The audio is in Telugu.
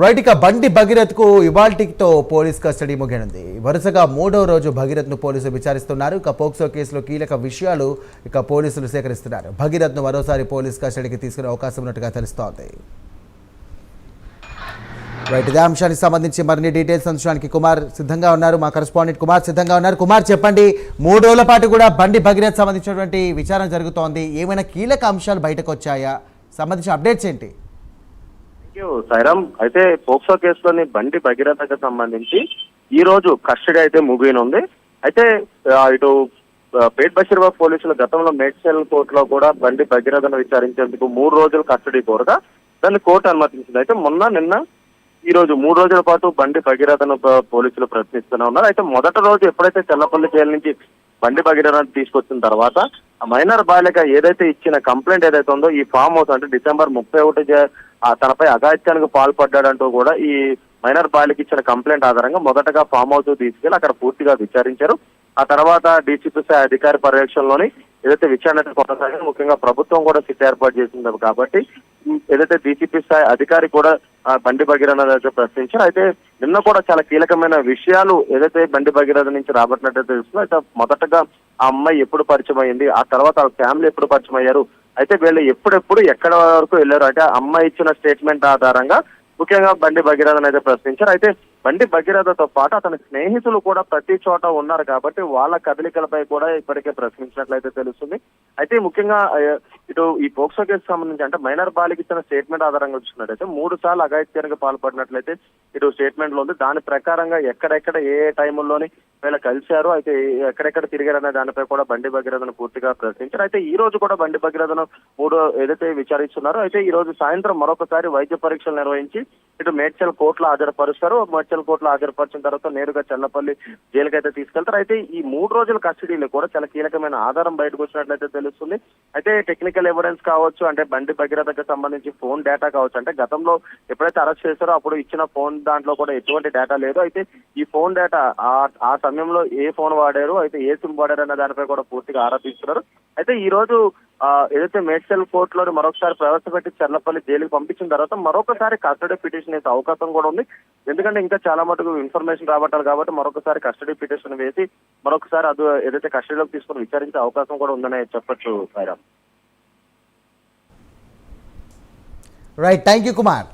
రైట్, ఇక బండి భగీరథ్కు ఇవాల్టితో పోలీస్ కస్టడీ ముగియనుంది. వరుసగా 3వ రోజు భగీరథ్ను పోలీసులు విచారిస్తున్నారు. ఇక పోక్సో కేసులో కీలక విషయాలు పోలీసులు సేకరిస్తున్నారు. భగీరథ్ను మరోసారి పోలీస్ కస్టడీకి తీసుకునే అవకాశం ఉన్నట్టుగా తెలుస్తోంది. రైట్, ఇదే అంశానికి సంబంధించి మరిన్ని డీటెయిల్స్ అందించడానికి కుమార్ సిద్ధంగా ఉన్నారు. మా కరెస్పాండెంట్ కుమార్ సిద్ధంగా ఉన్నారు. కుమార్, చెప్పండి, 3 రోజుల పాటు కూడా బండి భగీరథ్ సంబంధించినటువంటి విచారణ జరుగుతోంది. ఏమైనా కీలక అంశాలు బయటకు వచ్చాయా? సంబంధించిన అప్డేట్స్ ఏంటి? సైరామ్, అయితే పోక్సో కేసులోని బండి భగీరథకు సంబంధించి ఈ రోజు కస్టడీ అయితే ముగియనుంది. అయితే ఇటు పేట్ బషీరాబాద్ పోలీసులు గతంలో మేడ్చల్ కోర్టులో కూడా బండి భగీరథను విచారించేందుకు 3 రోజులు కస్టడీ కోరగా దాన్ని కోర్టు అనుమతించింది. అయితే నిన్న ఈ రోజు 3 రోజుల పాటు బండి భగీరథను పోలీసులు ప్రశ్నిస్తూనే ఉన్నారు. అయితే మొదటి రోజు ఎప్పుడైతే చెల్లపల్లి జైలు నుంచి బండి భగీరథను తీసుకొచ్చిన తర్వాత మైనర్ బాలిక ఏదైతే ఇచ్చిన కంప్లైంట్ ఏదైతే ఉందో ఈ ఫామ్ హౌస్ అంటే డిసెంబర్ 31 తనపై అఘాయిత్యానికి పాల్పడ్డాడంటూ కూడా ఈ మైనర్ బాలిక ఇచ్చిన కంప్లైంట్ ఆధారంగా మొదటగా ఫామ్ హౌస్ తీసుకెళ్లి అక్కడ పూర్తిగా విచారించారు. ఆ తర్వాత డీసీపీ స్థాయి అధికారి పర్యవేక్షణలోని ఏదైతే విచారణ కొనసాగింది, ముఖ్యంగా ప్రభుత్వం కూడా సిట్ ఏర్పాటు చేసింది కాబట్టి ఏదైతే డీసీపీ స్థాయి అధికారి కూడా బండి భగీరథ ప్రశ్నించారు. అయితే నిన్న కూడా చాలా కీలకమైన విషయాలు ఏదైతే బండి భగీరథ నుంచి రాబట్టినట్టు తెలుస్తుందో. అయితే మొదటగా ఆ అమ్మాయి ఎప్పుడు పరిచయం అయింది, ఆ తర్వాత ఆ ఫ్యామిలీ ఎప్పుడు పరిచయం అయ్యారు, అయితే వీళ్ళు ఎప్పుడెప్పుడు ఎక్కడ వరకు వెళ్ళారు, అంటే ఆ అమ్మాయి ఇచ్చిన స్టేట్మెంట్ ఆధారంగా ముఖ్యంగా బండి భగీరథను అయితే ప్రశ్నించారు. అయితే బండి భగీరథతో పాటు అతని స్నేహితులు కూడా ప్రతి చోట ఉన్నారు కాబట్టి వాళ్ళ కదలికలపై కూడా ఇప్పటికే ప్రశ్నించినట్లయితే తెలుస్తుంది. అయితే ముఖ్యంగా ఇటు ఈ పోక్సో కేసు సంబంధించి అంటే మైనర్ బాలిక ఇచ్చిన స్టేట్మెంట్ ఆధారంగా వచ్చినట్టయితే 3 సార్లు అఘాయిత్యానికి పాల్పడినట్లయితే ఇటు స్టేట్మెంట్ లో ఉంది. దాని ప్రకారంగా ఎక్కడెక్కడ ఏ టైముల్లోని వీళ్ళు కలిశారు, అయితే ఎక్కడెక్కడ తిరిగారనే దానిపై కూడా బండి భగీరథను పూర్తిగా ప్రశ్నించారు. అయితే ఈ రోజు కూడా బండి భగీరథను ఏదైతే విచారిస్తున్నారో అయితే ఈ రోజు సాయంత్రం మరొకసారి వైద్య పరీక్షలు నిర్వహించి ఇటు మేడ్చల్ కోర్టులో హాజరుపరుస్తారు. మేడ్చల్ కోర్టులో హాజరుపరిచిన తర్వాత నేరుగా చల్లపల్లి జైలుకి అయితే తీసుకెళ్తారు. అయితే ఈ 3 రోజుల కస్టడీలో కూడా చాలా కీలకమైన ఆధారం బయటకు వచ్చినట్లయితే తెలుస్తుంది. అయితే టెక్నికల్ ఎవిడెన్స్ కావచ్చు, అంటే బండి భగీరథకు సంబంధించి ఫోన్ డేటా కావచ్చు, అంటే గతంలో ఎప్పుడైతే అరెస్ట్ చేశారో అప్పుడు ఇచ్చిన ఫోన్ దాంట్లో కూడా ఎటువంటి డేటా లేదు. అయితే ఈ ఫోన్ డేటా ఆ సమయంలో ఏ ఫోన్ వాడారు, అయితే ఏ సిమ్ వాడారు అనే దానిపై కూడా పూర్తిగా ఆరా తీస్తున్నారు. అయితే ఈ రోజు ఏదైతే మేడ్చల్ కోర్టులో మరొకసారి ప్రవేశపెట్టి చర్లపల్లి జైలుకి పంపించిన తర్వాత మరొకసారి కస్టడీ పిటిషన్ వేసే అవకాశం కూడా ఉంది. ఎందుకంటే ఇంకా చాలా మటుకు ఇన్ఫర్మేషన్ రాబట్టాలి కాబట్టి మరొకసారి కస్టడీ పిటిషన్ వేసి మరొకసారి అది ఏదైతే కస్టడీలోకి తీసుకుని విచారించే అవకాశం కూడా ఉందనే చెప్పొచ్చు. Right, thank you Kumar.